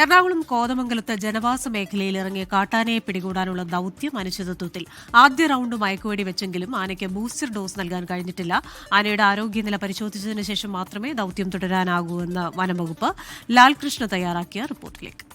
എറണാകുളം കോതമംഗലത്ത് ജനവാസ മേഖലയിൽ ഇറങ്ങിയ കാട്ടാനയെ പിടികൂടാനുള്ള ദൌത്യം അനിശ്ചിതത്വത്തിൽ. ആദ്യ റൌണ്ട് മയക്കുവെടി വെച്ചെങ്കിലും ആനയ്ക്ക് ബൂസ്റ്റർ ഡോസ് നൽകാൻ കഴിഞ്ഞിട്ടില്ല. ആനയുടെ ആരോഗ്യനില പരിശോധിച്ചതിന് ശേഷം മാത്രമേ ദൌത്യം തുടരാനാകൂ എന്ന് വനംവകുപ്പ്. ലാൽകൃഷ്ണ തയ്യാറാക്കിയ റിപ്പോർട്ടിലേക്ക്.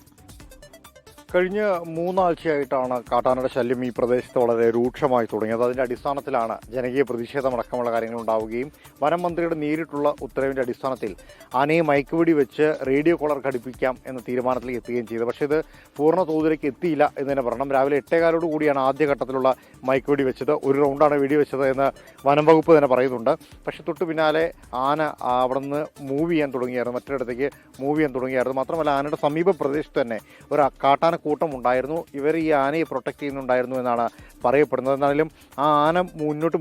കഴിഞ്ഞ 3 ആഴ്ചയായിട്ടാണ് കാട്ടാനയുടെ ശല്യം ഈ പ്രദേശത്ത് വളരെ രൂക്ഷമായി തുടങ്ങിയത്. അതിന്റെ അടിസ്ഥാനത്തിലാണ് ജനകീയ പ്രതിഷേധമടക്കമുള്ള കാര്യങ്ങൾ ഉണ്ടാവുകയും വനം മന്ത്രിയുടെ നേരിട്ടുള്ള ഉത്തരവിന്റെ അടിസ്ഥാനത്തിൽ ആനയെ മയക്കുവെടി വെച്ച് റേഡിയോ കോളർ ഘടിപ്പിക്കാം എന്ന തീരുമാനത്തിലേക്ക് എത്തുകയും ചെയ്തു. പക്ഷേ ഇത് പൂർണ്ണ തോതിലേക്ക് എത്തിയില്ല എന്ന് തന്നെ പറയണം. രാവിലെ 8:15 കൂടിയാണ് ആദ്യഘട്ടത്തിലുള്ള മയക്കുവെടി വെച്ചത്. ഒരു റൗണ്ടാണ് വെടിവെച്ചത് എന്ന് വനം വകുപ്പ് തന്നെ പറയുന്നുണ്ട്. പക്ഷേ തൊട്ട് പിന്നാലെ ആന അവിടെ നിന്ന് മൂവ് ചെയ്യാൻ തുടങ്ങിയായിരുന്നു, മറ്റൊരിടത്തേക്ക് മൂവ് ചെയ്യാൻ തുടങ്ങിയായിരുന്നു. മാത്രമല്ല ആനയുടെ സമീപ പ്രദേശത്ത് തന്നെ ഒരു കാട്ടാന കൂട്ടം ഉണ്ടായിരുന്നു. ഇവർ ഈ ആനയെ പ്രൊട്ടക്ട് ചെയ്യുന്നുണ്ടായിരുന്നു എന്നാണ് പറയപ്പെടുന്നത്. എന്നാലും ആ ആന മുന്നോട്ട്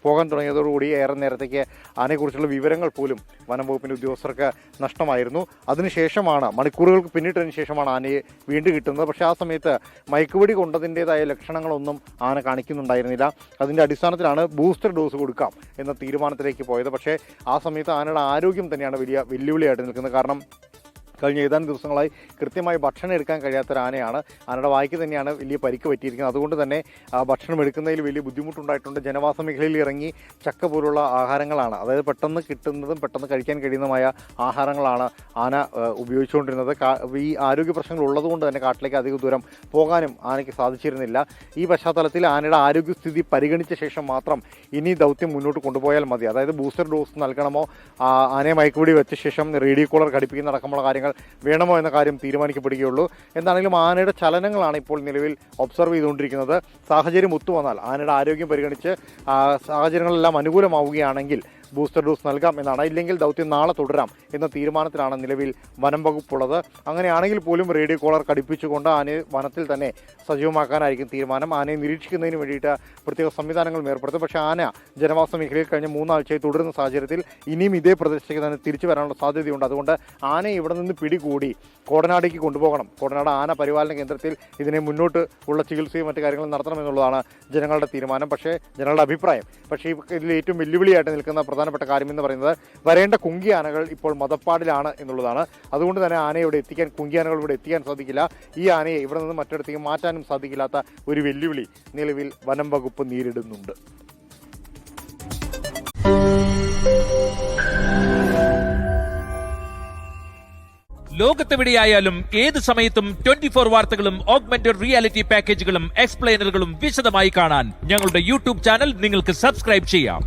പോകാൻ തുടങ്ങിയതോടുകൂടി ഏറെ നേരത്തേക്ക് ആനയെക്കുറിച്ചുള്ള വിവരങ്ങൾ പോലും വനം വകുപ്പിൻ്റെ ഉദ്യോഗസ്ഥർക്ക് നഷ്ടമായിരുന്നു. അതിനുശേഷമാണ്, മണിക്കൂറുകൾക്ക് പിന്നിട്ടതിന് ശേഷമാണ് ആനയെ വീണ്ടും കിട്ടുന്നത്. പക്ഷേ ആ സമയത്ത് മയക്കുവെടി കൊണ്ടതിൻ്റെതായ ലക്ഷണങ്ങളൊന്നും ആന കാണിക്കുന്നുണ്ടായിരുന്നില്ല. അതിൻ്റെ അടിസ്ഥാനത്തിലാണ് ബൂസ്റ്റർ ഡോസ് കൊടുക്കാം എന്ന തീരുമാനത്തിലേക്ക് പോയത്. പക്ഷേ ആ സമയത്ത് ആനയുടെ ആരോഗ്യം തന്നെയാണ് വലിയ വെല്ലുവിളിയായിട്ട് നിൽക്കുന്നത്. കാരണം കഴിഞ്ഞ ഏതാനും ദിവസങ്ങളായി കൃത്യമായി ഭക്ഷണം എടുക്കാൻ കഴിയാത്തൊരു ആനയാണ്. ആനയുടെ വായ്ക്ക് തന്നെയാണ് വലിയ പരിക്ക് പറ്റിയിരിക്കുന്നത്. അതുകൊണ്ട് തന്നെ ഭക്ഷണം എടുക്കുന്നതിൽ വലിയ ബുദ്ധിമുട്ടുണ്ടായിട്ടുണ്ട്. ജനവാസ മേഖലയിൽ ഇറങ്ങി ചക്ക പോലുള്ള ആഹാരങ്ങളാണ്, അതായത് പെട്ടെന്ന് കിട്ടുന്നതും പെട്ടെന്ന് കഴിക്കാൻ കഴിയുന്നതുമായ ആഹാരങ്ങളാണ് ആന ഉപയോഗിച്ചുകൊണ്ടിരുന്നത്. ഈ ആരോഗ്യ പ്രശ്നങ്ങൾ ഉള്ളതുകൊണ്ട് തന്നെ കാട്ടിലേക്ക് അധിക ദൂരം പോകാനും ആനയ്ക്ക് സാധിച്ചിരുന്നില്ല. ഈ പശ്ചാത്തലത്തിൽ ആനയുടെ ആരോഗ്യസ്ഥിതി പരിഗണിച്ച ശേഷം മാത്രം ഇനി ദൗത്യം മുന്നോട്ട് കൊണ്ടുപോയാൽ മതി. അതായത് ബൂസ്റ്റർ ഡോസ് നൽകണമോ, ആനയെ മയക്കുവെടി വെച്ച ശേഷം റേഡിയോ കോളർ ഘടിപ്പിക്കുന്ന അടക്കമുള്ള കാര്യങ്ങൾ വേണമോ എന്ന കാര്യം തീരുമാനിക്കപ്പെടുകയുള്ളൂ. എന്താണെങ്കിലും ആനയുടെ ചലനങ്ങളാണ് ഇപ്പോൾ നിലവിൽ ഒബ്സർവ് ചെയ്തുകൊണ്ടിരിക്കുന്നത്. സാഹചര്യം ഒത്തുവന്നാൽ, ആനയുടെ ആരോഗ്യം പരിഗണിച്ച് സാഹചര്യങ്ങളെല്ലാം അനുകൂലമാവുകയാണെങ്കിൽ ബൂസ്റ്റർ ഡോസ് നൽകാം എന്നാണ്. ഇല്ലെങ്കിൽ ദൗത്യം നാളെ തുടരാം എന്ന തീരുമാനത്തിലാണ് നിലവിൽ വനം വകുപ്പുള്ളത്. അങ്ങനെയാണെങ്കിൽ പോലും റേഡിയോ കോളർ ഘടിപ്പിച്ചുകൊണ്ട് ആനയെ വനത്തിൽ തന്നെ സജീവമാക്കാനായിരിക്കും തീരുമാനം. ആനയെ നിരീക്ഷിക്കുന്നതിന് വേണ്ടിയിട്ട് പ്രത്യേക സംവിധാനങ്ങൾ ഏർപ്പെടുത്തും. പക്ഷേ ആന ജനവാസ മേഖലയിൽ കഴിഞ്ഞ 3 ആഴ്ചയായി തുടരുന്ന സാഹചര്യത്തിൽ ഇനിയും ഇതേ പ്രദേശത്തേക്ക് തന്നെ തിരിച്ചു വരാനുള്ള സാധ്യതയുണ്ട്. അതുകൊണ്ട് ആനയെ ഇവിടെ നിന്ന് പിടികൂടി കോടനാടേക്ക് കൊണ്ടുപോകണം. കോടനാട് ആന പരിപാലന കേന്ദ്രത്തിൽ ഇതിനെ മുന്നോട്ട് ഉള്ള ചികിത്സയും മറ്റു കാര്യങ്ങളും നടത്തണമെന്നുള്ളതാണ് ജനങ്ങളുടെ തീരുമാനം. പക്ഷേ ജനങ്ങളുടെ അഭിപ്രായം. പക്ഷേ ഇതിൽ ഏറ്റവും വെല്ലുവിളിയായിട്ട് നിൽക്കുന്ന പ്രധാനപ്പെട്ട കാര്യം എന്ന് പറയുന്നത് വരേണ്ട കുങ്കിയാനകൾ ഇപ്പോൾ മതപ്പാടിലാണ് എന്നുള്ളതാണ്. അതുകൊണ്ട് തന്നെ ആനയെ ഇവിടെ എത്തിക്കാൻ, കുങ്കിയാനകൾ ഇവിടെ എത്തിക്കാൻ സാധിക്കില്ല. ഈ ആനയെ ഇവിടെ നിന്ന് മറ്റിടത്തേക്ക് മാറ്റാനും സാധിക്കില്ലാത്ത ഒരു വെല്ലുവിളി നിലവിൽ വനം വകുപ്പ് നേരിടുന്നുണ്ട്. ലോകത്തെവിടെയായാലും ഏത് സമയത്തും 24 വാർത്തകളും ഓഗ്മെന്റഡ് റിയാലിറ്റി പാക്കേജുകളും എക്സ്പ്ലെയിനറുകളും വിശദമായി കാണാൻ ഞങ്ങളുടെ യൂട്യൂബ് ചാനൽ നിങ്ങൾക്ക് സബ്സ്ക്രൈബ് ചെയ്യാം.